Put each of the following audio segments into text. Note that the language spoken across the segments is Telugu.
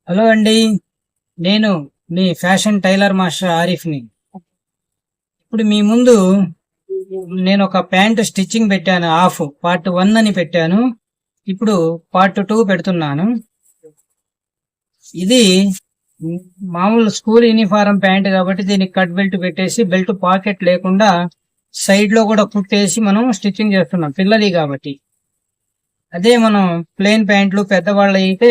హలో అండి. నేను మీ ఫ్యాషన్ టైలర్ మాస్టర్ ఆరిఫ్ని. ఇప్పుడు మీ ముందు నేను ఒక ప్యాంటు స్టిచ్చింగ్ పెట్టాను. పార్ట్ 1 అని పెట్టాను. ఇప్పుడు పార్ట్ 2 పెడుతున్నాను. ఇది మామూలు స్కూల్ యూనిఫారం ప్యాంట్ కాబట్టి దీనికి కట్ బెల్ట్ పెట్టేసి బెల్ట్ పాకెట్ లేకుండా సైడ్ లో కూడా కుట్టేసి మనం స్టిచ్చింగ్ చేస్తున్నాం పిల్లలి కాబట్టి. అదే మనం ప్లెయిన్ ప్యాంట్లు పెద్దవాళ్ళు అయితే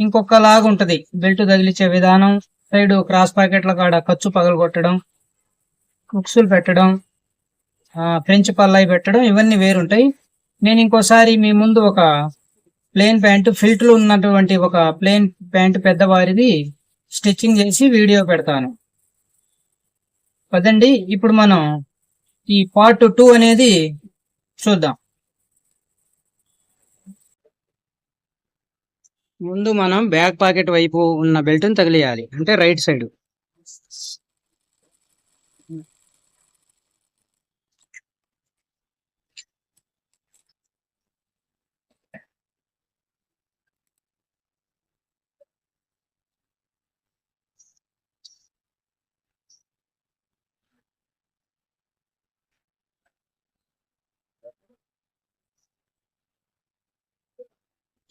ఇంకొకలాగా ఉంటది బెల్ట్ తగిలించే విధానం. సైడ్ క్రాస్ పాకెట్ల కాడ ఖర్చు పగలగొట్టడం, హుక్సులు పెట్టడం, ఫ్రెంచ్ పల్లాయి పెట్టడం, ఇవన్నీ వేరుంటాయి. నేను ఇంకోసారి మీ ముందు ఒక ప్లెయిన్ ప్యాంటు ఫిల్ట్లు ఉన్నటువంటి ఒక ప్లెయిన్ ప్యాంటు పెద్దవారిది స్టిచ్చింగ్ చేసి వీడియో పెడతాను. పదండి ఇప్పుడు మనం ఈ పార్ట్ 2 అనేది చూద్దాం. ముందు మనం బ్యాక్ పాకెట్ వైపు ఉన్న బెల్ట్ని తగిలియాలి, అంటే రైట్ సైడ్.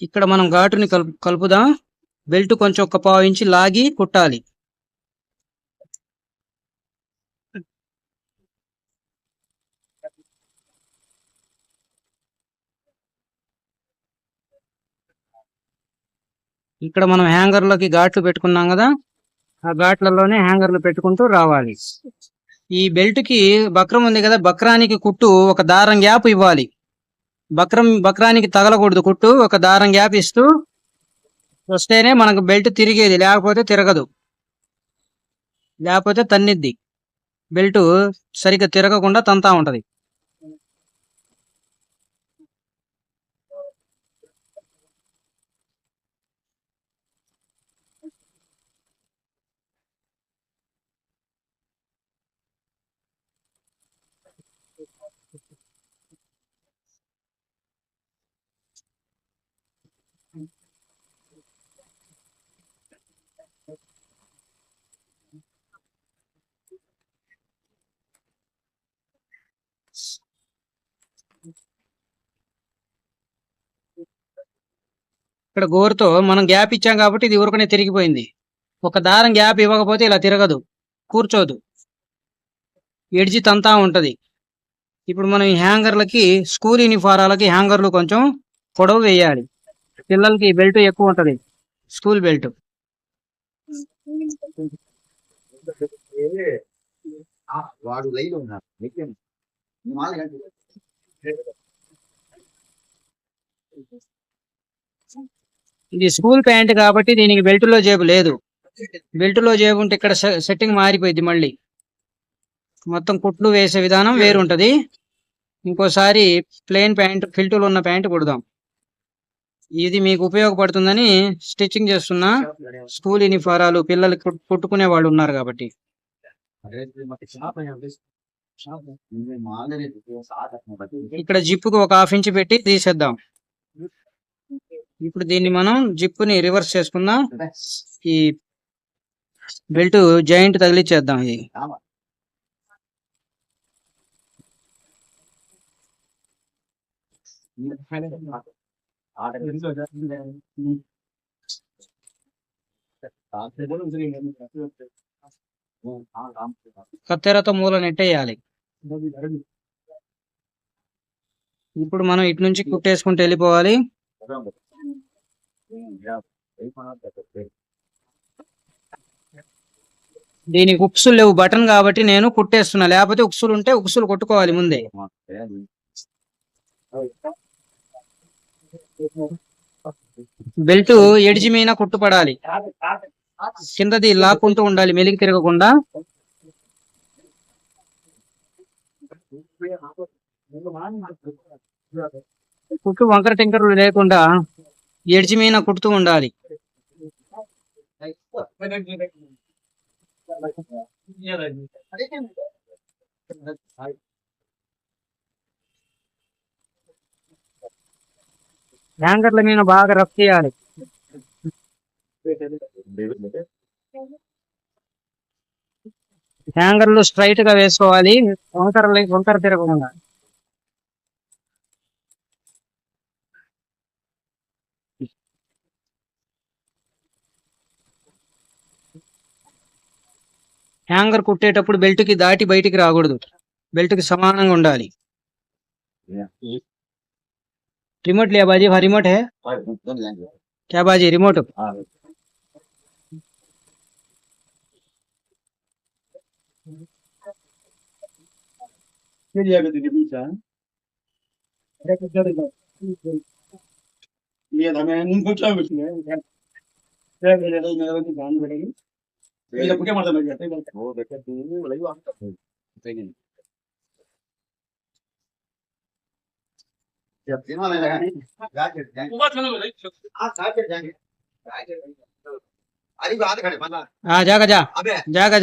ఇక్కడ మనం ఘాటుని కలుపుదాం. బెల్ట్ కొంచెం ఒక పావు ఇంచి లాగి కుట్టాలి. ఇక్కడ మనం హ్యాంగర్లకి ఘాట్లు పెట్టుకున్నాం కదా, ఆ ఘాట్లలోనే హ్యాంగర్లు పెట్టుకుంటూ రావాలి. ఈ బెల్ట్ కి బక్రం ఉంది కదా, బక్రానికి కుట్టు ఒక దారం గ్యాప్ ఇవ్వాలి. బక్రానికి తగలకూడదు కుట్టు, ఒక దారం గ్యాప్ ఇస్తూ వస్తేనే మనకు బెల్ట్ తిరిగేది, లేకపోతే తిరగదు, లేకపోతే తన్నిద్ది. బెల్ట్ సరిగ్గా తిరగకుండా తంతా ఉంటది. ఇక్కడ గోరుతో మనం గ్యాప్ ఇచ్చాం కాబట్టి ఇది ఊరుకునే తిరిగిపోయింది. ఒక దారం గ్యాప్ ఇవ్వకపోతే ఇలా తిరగదు, కూర్చోదు, ఎడ్జి తంతా ఉంటది. ఇప్పుడు మనం ఈ హ్యాంగర్లకి, స్కూల్ యూనిఫారాలకి హ్యాంగర్లు కొంచెం పొడవు వేయాలి. పిల్లలకి బెల్ట్ ఎక్కువ ఉంటది, స్కూల్ బెల్ట్. ఇది స్కూల్ ప్యాంట్ కాబట్టి దీనికి బెల్ట్ లో జేబు లేదు. బెల్ట్ లో జేబు ఉంటే ఇక్కడ సెట్టింగ్ మారిపోయింది. మళ్ళీ మొత్తం కుట్లు వేసే విధానం వేరుంటది. ఇంకోసారి ప్లెయిన్ ప్యాంట్, ఫిల్టులు ఉన్న ప్యాంట్ కుడదాం. ఇది మీకు ఉపయోగపడుతుందని స్టిచ్చింగ్ చేస్తున్నా. స్కూల్ యూనిఫారాలు పిల్లలకి కుట్టుకునే వాళ్ళు ఉన్నారు కాబట్టి. ఇక్కడ జిప్పుకు ఒక హాఫ్ ఇంచ్ పెట్టి తీసేద్దాం. ఇప్పుడు దీన్ని మనం జిప్పుని రివర్స్ చేసుకుందాం. ఈ బెల్ట్ జాయింట్ తగిలిచ్చేద్దాం. ఇది కత్తెరతో మూల నెట్టేయాలి. ఇప్పుడు మనం ఇటు నుంచి కుట్టేసుకుంటూ వెళ్ళిపోవాలి. దీనికి ఉక్సులు లేవు, బటన్ కాబట్టి నేను కుట్టేస్తున్నా, లేకపోతే ఉక్సులు ఉంటే ఉక్సులు కొట్టుకోవాలి ముందే. బెల్ట్ ఎడ్జి మీద కుట్టుపడాలి, కిందది లాక్కుంటూ ఉండాలి మెలికి తిరగకుండా. కుట్టు వంకర టింకర్లు లేకుండా ఎడ్జి మీద కుడుతూ ఉండాలి. హ్యాంగర్ల మీద బాగా రఫ్ చేయాలి. హ్యాంగర్లు స్ట్రైట్ గా వేసుకోవాలి, వంకర తిరగకుండా. హ్యాంగర్ కుట్టేటప్పుడు బెల్ట్ కి దాటి బయటికి రాకూడదు, బెల్ట్ కి సమానంగా ఉండాలి. रिमोट लिया बाजी, हाँ रिमोट है क्या बाजी, रिमोट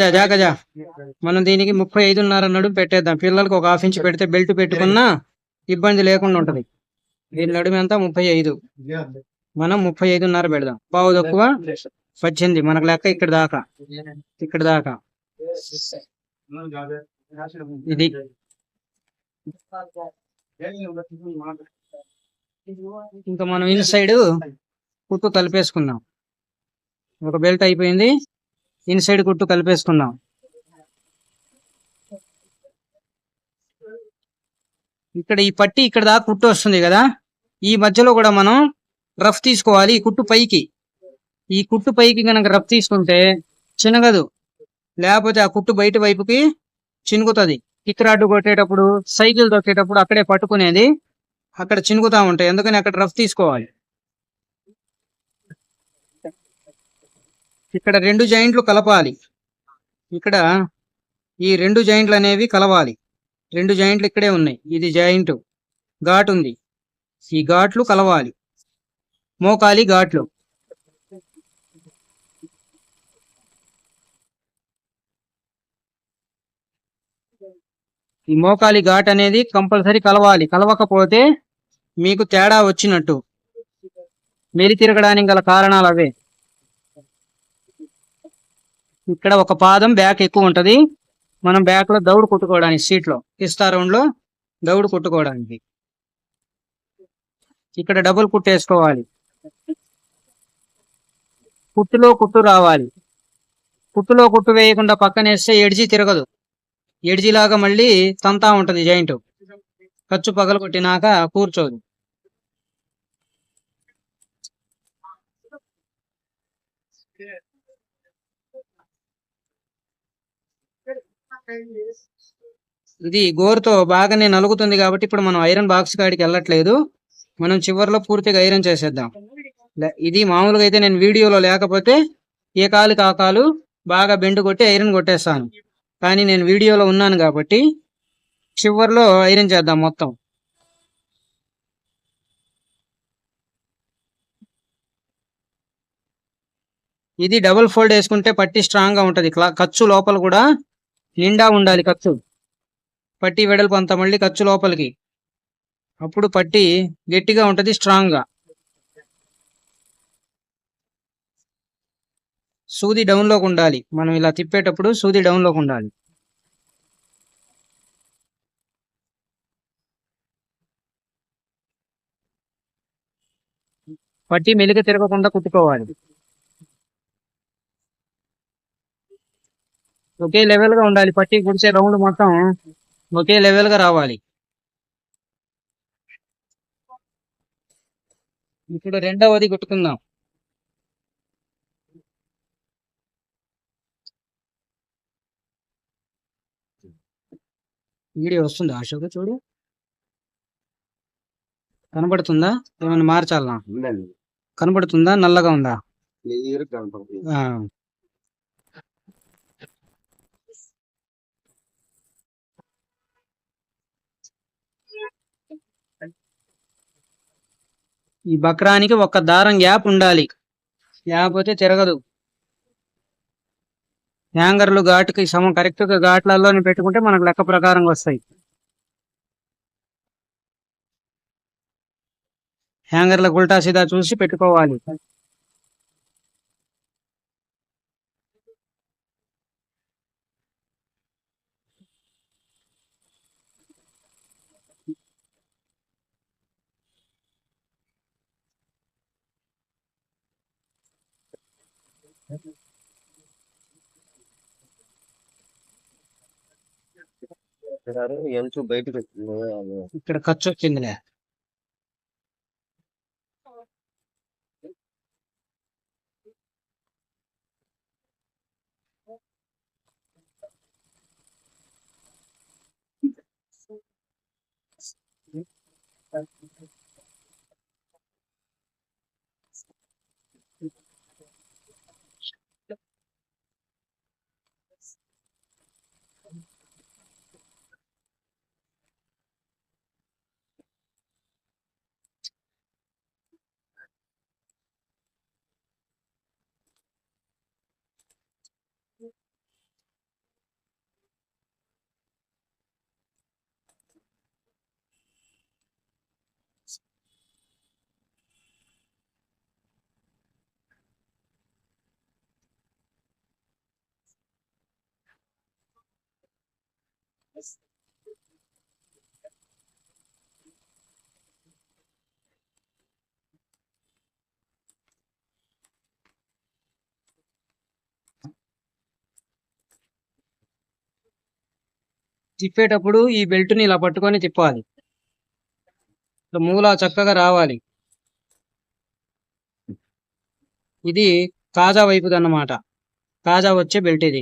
జాగా జా మనం దీనికి 35.5 నడుము పెట్టేద్దాం. పిల్లలకు ఒక హాఫ్ ఇంచ్ పెడితే బెల్ట్ పెట్టుకున్నా ఇబ్బంది లేకుండా ఉంటది. దీని నడుము ఎంత 35, మనం 35.5 పెడదాం. పావు తక్కువ 18 మనకు లెక్క ఇక్కడ దాకా, ఇక్కడ దాకా. ఇది ఇంకా మనం ఇన్ సైడ్ కుట్టు కలిపేసుకుందాం. ఒక బెల్ట్ అయిపోయింది, ఇన్ సైడ్ కుట్టు కలిపేసుకుందాం. ఇక్కడ ఈ పట్టి ఇక్కడ దాకా కుట్టు వస్తుంది కదా, ఈ మధ్యలో కూడా మనం రఫ్ తీసుకోవాలి. ఈ కుట్టు పైకి కనుక రఫ్ తీసుకుంటే చినగదు, లేకపోతే ఆ కుట్టు బయట వైపుకి చినుగుతుంది. కిక్ రాడ్డు కొట్టేటప్పుడు, సైకిల్ తొక్కేటప్పుడు అక్కడే పట్టుకునేది అక్కడ చినుగుతా ఉంటాయి. ఎందుకని అక్కడ రఫ్ తీసుకోవాలి. ఇక్కడ 2 జాయింట్లు కలపాలి. ఇక్కడ ఈ 2 జాయింట్లు అనేవి కలవాలి. 2 జాయింట్లు ఇక్కడే ఉన్నాయి. ఇది జాయింట్ ఘాట్ ఉంది, ఈ ఘాట్లు కలవాలి. మోకాలి ఘాట్లు. ఈ మోకాలి ఘాట్ అనేది కంపల్సరీ కలవాలి. కలవకపోతే మీకు తేడా వచ్చినట్టు. మెలి తిరగడానికి గల కారణాలు అవే. ఇక్కడ ఒక పాదం బ్యాక్ ఎక్కువ ఉంటది, మనం బ్యాక్ లో దౌడు కుట్టుకోవడానికి, సీట్ లో పిస్తా రౌండ్ లో దౌడు కుట్టుకోవడానికి. ఇక్కడ డబుల్ కుట్టేసుకోవాలి. కుట్టులో కుట్టు రావాలి. కుట్టులో కుట్టు వేయకుండా పక్కనేస్తే ఎడ్జి తిరగదు, ఎడ్జి లాగా మళ్ళీ తంతా ఉంటది జాయింట్. ఖర్చు పగలు కొట్టినాక కూర్చోదు. ఇది గోరుతో బాగానే నలుగుతుంది కాబట్టి ఇప్పుడు మనం ఐరన్ బాక్స్ కాడికి వెళ్ళట్లేదు. మనం చివరిలో పూర్తిగా ఐరన్ చేసేద్దాం. ఇది మామూలుగా అయితే నేను వీడియోలో లేకపోతే ఏ కాలు కాకాలు బాగా బెండు కొట్టి ఐరన్ కొట్టేస్తాను. కానీ నేను వీడియోలో ఉన్నాను కాబట్టి చివరిలో ఐరన్ చేద్దాం మొత్తం. ఇది డబుల్ ఫోల్డ్ వేసుకుంటే పట్టి స్ట్రాంగ్ గా ఉంటది. ఖర్చు లోపల కూడా నిండా ఉండాలి. ఖర్చు పట్టి వెడల్పు అంత మళ్ళీ ఖర్చు లోపలికి, అప్పుడు పట్టి గట్టిగా ఉంటది, స్ట్రాంగ్ గా. సూది డౌన్ లోకి ఉండాలి. మనం ఇలా తిప్పేటప్పుడు సూది డౌన్ లోకి ఉండాలి. పట్టి మెలిక తిరగకుండా కుట్టుకోవాలి. ఒకే లెవెల్ గా ఉండాలి. పట్టి కుడిచే రౌండ్ మొత్తం ఒకే లెవెల్ గా రావాలి. ఇప్పుడు రెండవది కుట్టుకుందాం. వీడియో వస్తుందా అశోక్? చూడు, కనబడుతుందా? ఏమైనా మార్చాలా? కనబడుతుందా? నల్లగా ఉందా? ఈ బక్రానికి ఒక దారం గ్యాప్ ఉండాలి, లేకపోతే తిరగదు. హ్యాంగర్లు ఘాటుకి కరెక్ట్ గా ఘాట్లలోనే పెట్టుకుంటే మనకు లెక్క ప్రకారంగా వస్తాయి. హ్యాంగర్లకు ఉల్టా సీదా చూసి పెట్టుకోవాలి. ఇక్కడ ఖర్చు వచ్చిందిలే. తిప్పేటప్పుడు ఈ బెల్ట్ ని ఇలా పట్టుకొని తిప్పాలి. మూల చక్కగా రావాలి. ఇది కాజా వైపుది అన్నమాట. కాజా వచ్చే బెల్ట్ ఇది,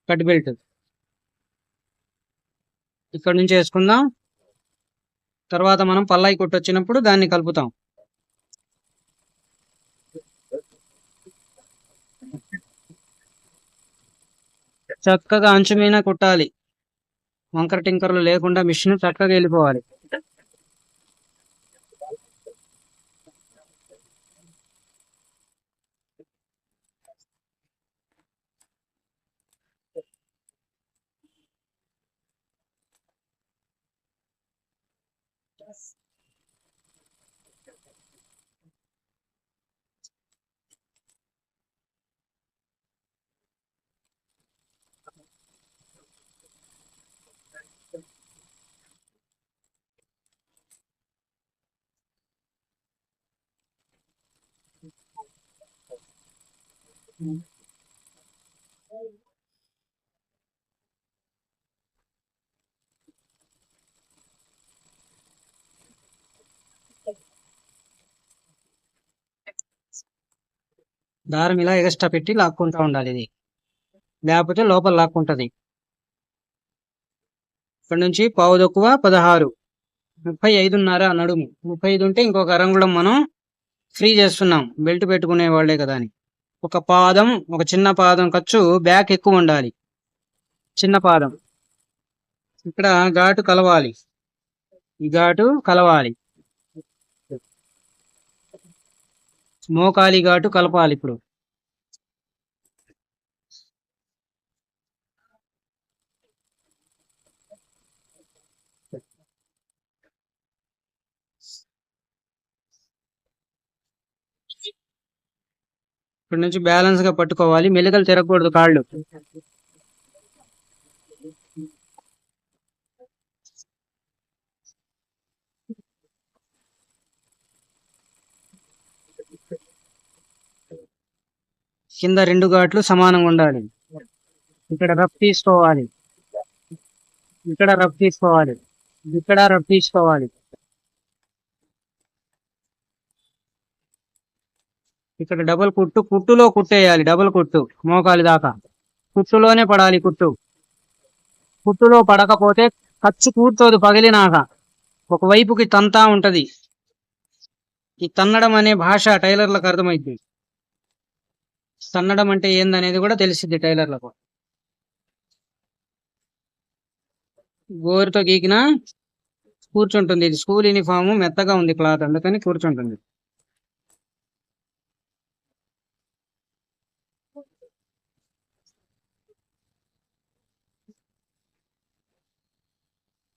కట్ బెల్ట్. ఇక్కడ నుంచి వేసుకుందాం. తర్వాత మనం పల్లాయి కొట్టు వచ్చినప్పుడు దాన్ని కలుపుతాం. చక్కగా అంచు మీద కుట్టాలి. వంకర టింకర్లు లేకుండా మిషన్ చక్కగా వెళ్ళిపోవాలి. దారం ఇలా ఎగస్ట్రా పెట్టి లాక్కుంటా ఉండాలి. ఇది లేకపోతే లోపల లాక్కుంటది. ఇక్కడ నుంచి పావు తక్కువ 16, 35.5 నడుము. 35 ఉంటే ఇంకొక అరంగుళం మనం ఫ్రీ చేస్తున్నాం, బెల్ట్ పెట్టుకునే వాళ్లే కదా అని. ఒక పాదం, ఒక చిన్న పాదం ఖర్చు బ్యాక్ ఎక్కువ ఉండాలి. చిన్న పాదం ఇక్కడ ఘాటు కలవాలి. ఈ ఘాటు కలవాలి. మోకాలి ఘాటు కలపాలి. ఇప్పుడు ఇక్కడ నుంచి బ్యాలెన్స్ గా పట్టుకోవాలి. మెలికలు తిరగకూడదు కాళ్ళు. కింద 2 ఘాట్లు సమానంగా ఉండాలి. ఇక్కడ రఫ్ తీసుకోవాలి, ఇక్కడ రఫ్ తీసుకోవాలి, ఇక్కడ రఫ్ తీసుకోవాలి. ఇక్కడ డబుల్ కుట్టు, కుట్టులో కుట్టేయాలి. డబుల్ కుట్టు మోకాలి దాకా కుట్టులోనే పడాలి. కుట్టులో పడకపోతే ఖర్చు కూర్చోదు. పగిలినాక ఒకవైపుకి తంతా ఉంటది. ఈ తన్నడం అనే భాష టైలర్లకు అర్థమైంది. తన్నడం అంటే ఏందనేది కూడా తెలిసిద్ది టైలర్లకు. గోరుతో గీకినా కూర్చుంటుంది. ఇది స్కూల్ యూనిఫామ్, మెత్తగా ఉంది క్లాత్, అందుకని కూర్చుంటుంది.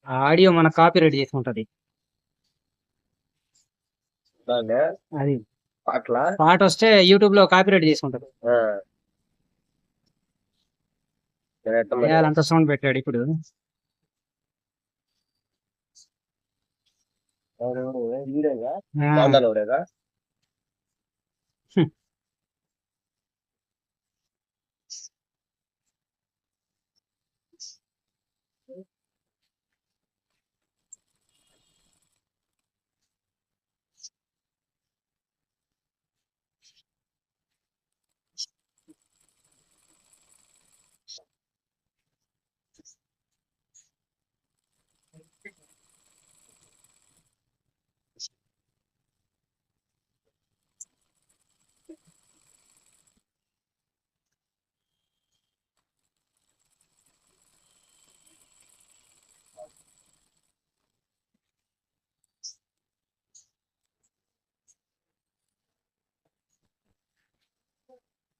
ఆడియో మన కాపీ రైట్ చేసుకుంటది. అది పాట వస్తే యూట్యూబ్ లో కాపీ రైట్ చేసుకుంటది. అంత సౌండ్ పెట్టాడు ఇప్పుడు.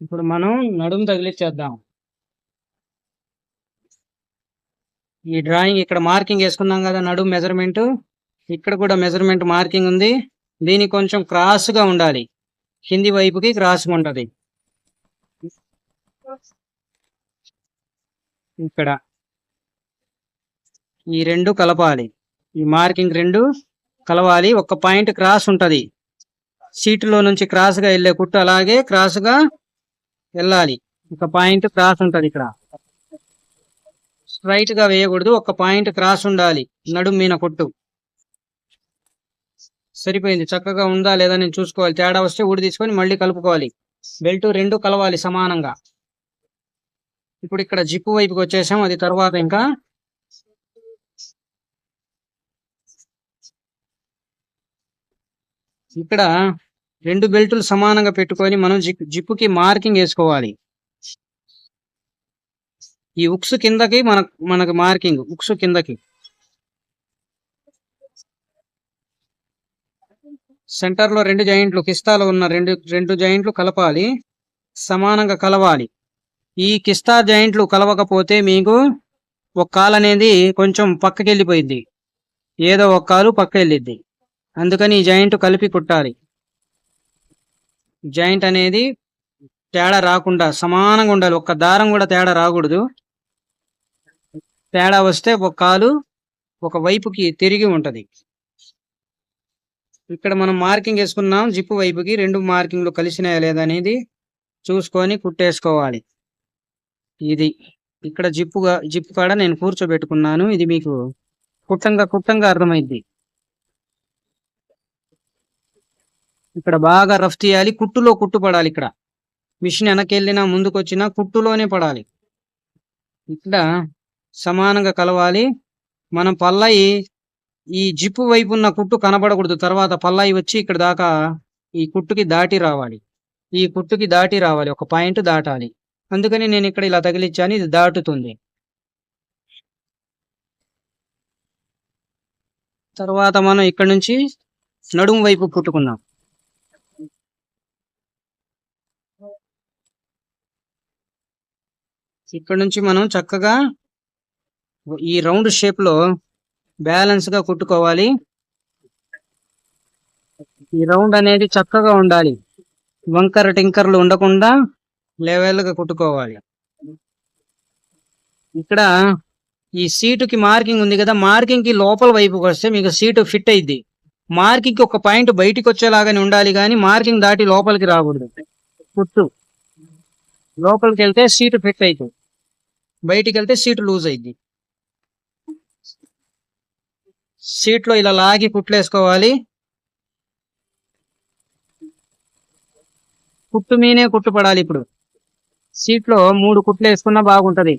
ఇప్పుడు మనం నడుము తగిలిచ్చేద్దాం. ఈ డ్రాయింగ్ ఇక్కడ మార్కింగ్ వేసుకున్నాం కదా, నడుము మెజర్మెంట్. ఇక్కడ కూడా మెజర్మెంట్ మార్కింగ్ ఉంది. దీనికి కొంచెం క్రాస్ గా ఉండాలి, కింది వైపుకి క్రాస్ ఉంటది. ఇక్కడ ఈ రెండు కలపాలి, ఈ మార్కింగ్ రెండు కలవాలి. ఒక పాయింట్ క్రాస్ ఉంటది, సీటులో నుంచి క్రాస్ గా వెళ్ళే కుట్టు అలాగే క్రాస్ గా వెళ్ళాలి. ఒక పాయింట్ క్రాస్ ఉంటది ఇక్కడ, స్ట్రైట్ గా వేయకూడదు, ఒక పాయింట్ క్రాస్ ఉండాలి నడుము మీన కుట్టు. సరిపోయింది. చక్కగా ఉందా లేదా నేను చూసుకోవాలి. తేడా వస్తే ఊడి తీసుకొని మళ్ళీ కలుపుకోవాలి. బెల్ట్ రెండు కలవాలి సమానంగా. ఇప్పుడు ఇక్కడ జిప్పు వైపుకి వచ్చేసాం, అది తర్వాత ఇంకా ఇక్కడ రెండు బెల్టులు సమానంగా పెట్టుకొని మనం జిప్పుకి మార్కింగ్ వేసుకోవాలి. ఈ ఉక్స్ కిందకి మనకు మార్కింగ్, ఉక్స్ కిందకి సెంటర్ లో రెండు జాయింట్లు, కిస్తాలో ఉన్న రెండు జాయింట్లు కలపాలి, సమానంగా కలవాలి. ఈ కిస్తా జాయింట్లు కలవకపోతే మీకు ఒక కాలు అనేది కొంచెం పక్కకి వెళ్ళిపోయింది, ఏదో ఒక కాలు పక్క వెళ్ళిద్ది. అందుకని ఈ జాయింట్ కలిపి కుట్టాలి. జాయింట్ అనేది తేడా రాకుండా సమానంగా ఉండాలి, ఒక్క దారం కూడా తేడా రాకూడదు. తేడా వస్తే ఒక కాలు ఒక వైపుకి తిరిగి ఉంటది. ఇక్కడ మనం మార్కింగ్ వేసుకున్నాం, జిప్పు వైపుకి రెండు మార్కింగ్లు కలిసినాయా లేదా అనేది చూసుకొని కుట్టేసుకోవాలి. ఇది ఇక్కడ జిప్పు కాడ నేను కూర్చోబెట్టుకున్నాను, ఇది మీకు కుట్టంగా అర్థమైంది. ఇక్కడ బాగా రఫ్ తీయాలి, కుట్టులో కుట్టు పడాలి. ఇక్కడ మిషన్ వెనకెళ్ళినా ముందుకు వచ్చినా కుట్టులోనే పడాలి. ఇక్కడ సమానంగా కలవాలి. మనం పల్లాయి ఈ జిప్పు వైపు ఉన్న కుట్టు కనబడకూడదు, తర్వాత పల్లాయి వచ్చి ఇక్కడ దాకా ఈ కుట్టుకి దాటి రావాలి. ఈ కుట్టుకి దాటి రావాలి, ఒక పాయింట్ దాటాలి. అందుకని నేను ఇక్కడ ఇలా తగిలిచ్చాను, ఇది దాటుతుంది. తర్వాత మనం ఇక్కడ నుంచి నడుము వైపు కుట్టుకుందాం. ఇక్కడ నుంచి మనం చక్కగా ఈ రౌండ్ షేప్ లో బ్యాలెన్స్ గా కుట్టుకోవాలి. ఈ రౌండ్ అనేది చక్కగా ఉండాలి, వంకర టింకర్లు ఉండకుండా లెవెల్ గా కుట్టుకోవాలి. ఇక్కడ ఈ సీటుకి మార్కింగ్ ఉంది కదా, మార్కింగ్ కి లోపల వైపుకి వస్తే మీకు సీటు ఫిట్ అయింది. మార్కింగ్ కి ఒక పాయింట్ బయటికి వచ్చేలాగానే ఉండాలి, కానీ మార్కింగ్ దాటి లోపలికి రాకూడదు. కుట్టు లోపలికి వెళ్తే సీటు ఫిట్ అవుతుంది, బయటికి వెళ్తే సీటు లూజ్ అయింది. సీట్ లో ఇలా లాగి కుట్లేసుకోవాలి. కుట్టు మీనే కుట్టు పడాలి. ఇప్పుడు సీట్ లో 3 కుట్లు వేసుకున్నా బాగుంటది.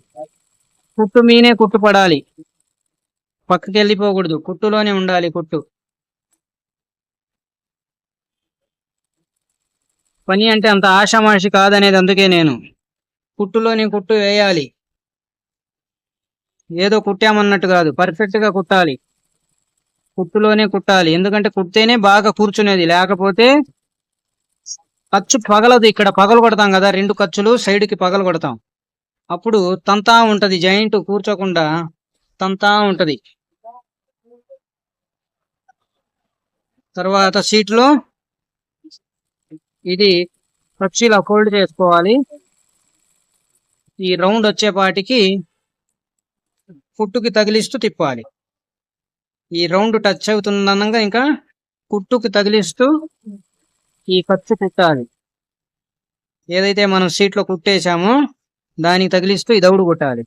కుట్టు మీనే కుట్టు పడాలి, పక్కకి వెళ్ళిపోకూడదు, కుట్టులోనే ఉండాలి. కుట్టు పని అంటే అంత ఆషామాషి కాదనేది, అందుకే నేను కుట్టులోనే కుట్టు వేయాలి. ఏదో కుట్టామన్నట్టు కాదు, పర్ఫెక్ట్ గా కుట్టాలి, కుట్టులోనే కుట్టాలి. ఎందుకంటే కుడితేనే బాగా కూర్చునేది, లేకపోతే ఖర్చు పగలదు. ఇక్కడ పగలు కొడతాం కదా, రెండు ఖర్చులు సైడ్ కి పగలు కొడతాం, అప్పుడు తంతా ఉంటది, జాయింట్ కూర్చోకుండా తంతా ఉంటది. తర్వాత సీట్ లో ఇది ఖర్చు ఇలా ఫోల్డ్ చేసుకోవాలి. ఈ రౌండ్ వచ్చేపాటికి కుట్టుకి తగిలిస్తూ తిప్పాలి. ఈ రౌండ్ టచ్ అవుతుందనగా ఇంకా కుట్టుకి తగిలిస్తూ ఈ ఖర్చు కుట్టాలి. ఏదైతే మనం సీట్లో కుట్టేసామో దానికి తగిలిస్తూ ఈ దౌడు కొట్టాలి.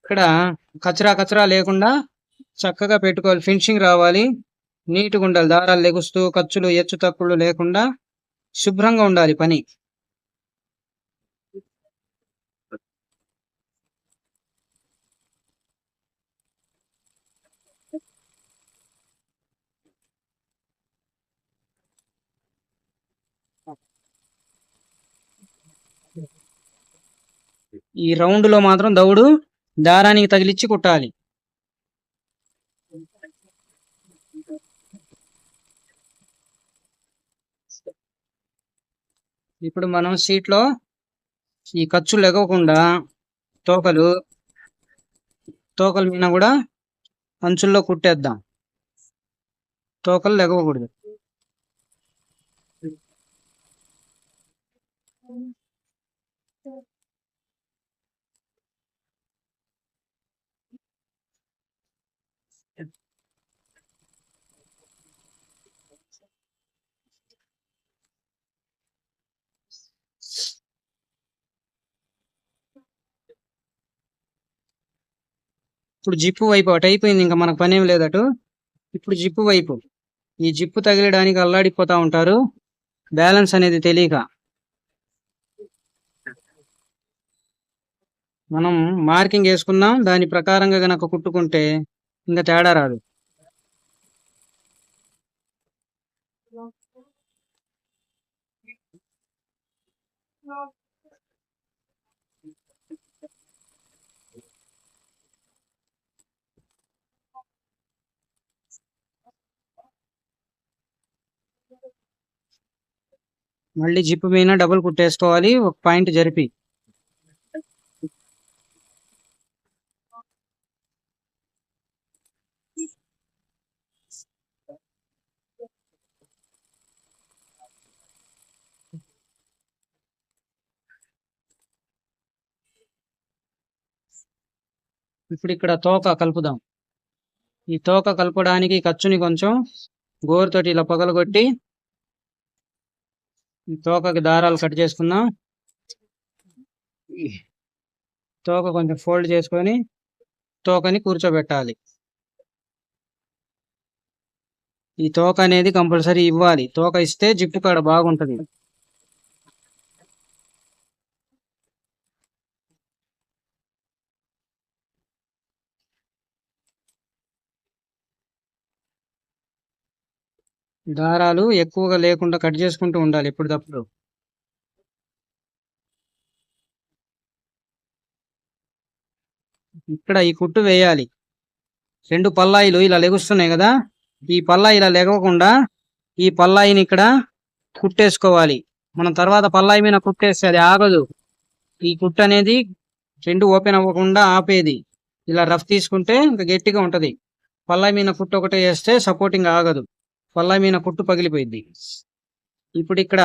ఇక్కడ కచరా లేకుండా చక్కగా పెట్టుకోవాలి, ఫినిషింగ్ రావాలి, నీట్గా ఉండాలి. దారాలు లెగుస్తూ ఖర్చులు హెచ్చు తక్కువలు లేకుండా శుభ్రంగా ఉండాలి పని. ఈ రౌండ్ లో మాత్రం దౌడు దారానికి తగిలిచ్చి కుట్టాలి. ఇప్పుడు మనం సీట్లో ఈ ఖర్చులు ఎగవకుండా తోకల మీద కూడా అంచుల్లో కుట్టేద్దాం. తోకలు లెగవకూడదు. ఇప్పుడు జిప్పు వైపు అటు అయిపోయింది, ఇంకా మనకు పనేం లేదటు. ఇప్పుడు జిప్పు వైపు ఈ జిప్పు తగిలడానికి అల్లాడిపోతా ఉంటారు, బ్యాలెన్స్ అనేది తెలియక. మనం మార్కింగ్ వేసుకుందాం, దాని ప్రకారంగా గనక కుట్టుకుంటే ఇంకా తేడా రాదు. మళ్ళీ జిప్పు మీద డబుల్ కుట్టేసుకోవాలి, ఒక పాయింట్ జరిపి. ఇప్పుడు ఇక్కడ తోక కలుపుదాం. ఈ తోక కలపడానికి ఖర్చుని కొంచెం గోరుతోటి ఇలా పగలగొట్టి ఈ తోకకి దారాలు కట్ చేసుకుందాం. తోక కొంచెం ఫోల్డ్ చేసుకొని తోకని కూర్చోబెట్టాలి. ఈ తోక అనేది కంపల్సరీ ఇవ్వాలి, తోక ఇస్తే జిప్పు కాడ బాగుంటది. దారాలు ఎక్కువగా లేకుండా కట్ చేసుకుంటూ ఉండాలి ఎప్పటికప్పుడు. ఇక్కడ ఈ కుట్టు వేయాలి. 2 పల్లాయిలు ఇలా లెగుస్తున్నాయి కదా, ఈ పల్లాయి ఇలా లెగవకుండా ఈ పల్లాయిని ఇక్కడ కుట్టేసుకోవాలి. మనం తర్వాత పల్లాయి మీద కుట్టేస్తే అది ఆగదు. ఈ కుట్టు అనేది 2 ఓపెన్ అవ్వకుండా ఆపేది. ఇలా రఫ్ తీసుకుంటే ఇంకా గట్టిగా ఉంటది. పల్లాయి మీద కుట్టు ఒకటే వేస్తే సపోర్టింగ్ ఆగదు, పల్లాయి మీద కుట్టు పగిలిపోయింది. ఇప్పుడు ఇక్కడ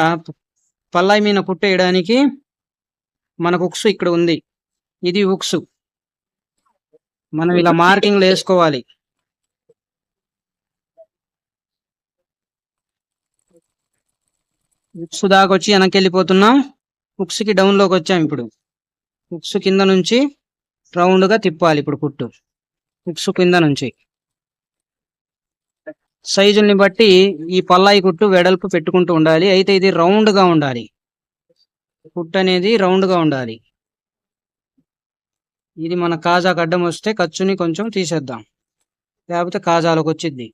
పల్లాయి మీద కుట్టు వేయడానికి మనకు ఉక్సు ఇక్కడ ఉంది, ఇది ఉక్సు. మనం ఇలా మార్కింగ్లు వేసుకోవాలి. ఉక్సు దాకా వచ్చి వెనక్కి వెళ్ళిపోతున్నాం, ఉక్సుకి డౌన్ లోకి వచ్చాం. ఇప్పుడు ఉక్సు కింద నుంచి రౌండ్ గా తిప్పాలి. ఇప్పుడు కుట్టు ఉక్సు కింద నుంచి సైజుల్ని బట్టి ఈ పల్లాయి కుట్టు వెడల్పు పెట్టుకుంటూ ఉండాలి. అయితే ఇది రౌండ్ గా ఉండాలి, కుట్టు అనేది రౌండ్ గా ఉండాలి. ఇది మన కాజాకు అడ్డం వస్తే ఖర్చుని కొంచెం తీసేద్దాం, లేకపోతే కాజాలకు వచ్చింది.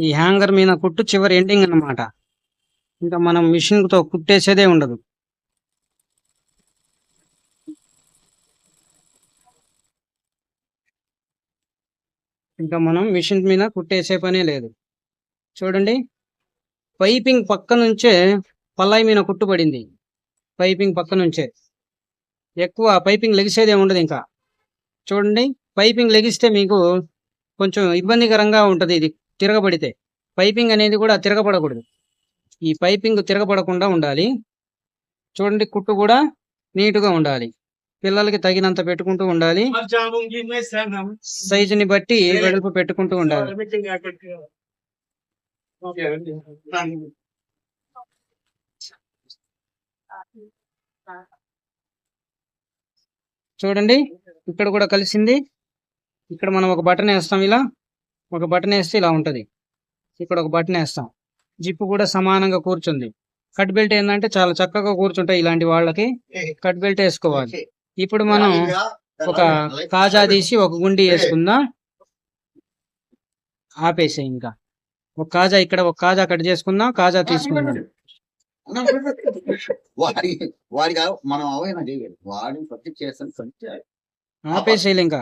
ఈ హ్యాంగర్ మీద కుట్టు చివరి ఎండింగ్ అన్నమాట. ఇంకా మనం మిషన్ తో కుట్టేసేదే ఉండదు. ఇంకా మనం మిషన్ మీద కుట్టేసే పనే లేదు. చూడండి, పైపింగ్ పక్క నుంచే పల్లాయి మీద కుట్టుబడింది. పైపింగ్ పక్క నుంచే ఎక్కువ పైపింగ్ లెగిసేదే ఉండదు. ఇంకా చూడండి, పైపింగ్ లెగిస్తే మీకు కొంచెం ఇబ్బందికరంగా ఉంటుంది. ఇది తిరగబడితే పైపింగ్ అనేది కూడా తిరగబడకూడదు. ఈ పైపింగ్ తిరగబడకుండా ఉండాలి. చూడండి, కుట్టు కూడా నీటుగా ఉండాలి. పిల్లలకి తగినంత పెట్టుకుంటూ ఉండాలి, సైజుని బట్టి వెడల్పు పెట్టుకుంటూ ఉండాలి. చూడండి ఇక్కడ కూడా కలిసింది. ఇక్కడ మనం ఒక బటన్ వేస్తాం, ఇలా ఒక బటన్ వేస్తే ఇలా ఉంటది. ఇక్కడ ఒక బటన్ వేస్తాం, జిప్ కూడా సమానంగా కూర్చుంది. కట్ బెల్ట్ ఏంటంటే చాలా చక్కగా కూర్చుంటాయి ఇలాంటి వాళ్ళకి. కట్ బెల్ట్ వేసుకోవాలి. ఇప్పుడు మనం ఒక కాజా తీసి ఒక గుండి వేసుకుందాం. ఆపేసే ఇంకా ఒక కాజా, ఇక్కడ ఒక కాజా కట్ చేసుకుందాం. కాజా తీసుకుందాం. వాడికి మనం అవైనా చేయాలి. వాడిని ప్రతి చేస్తాను ఆపేసేయాలి ఇంకా.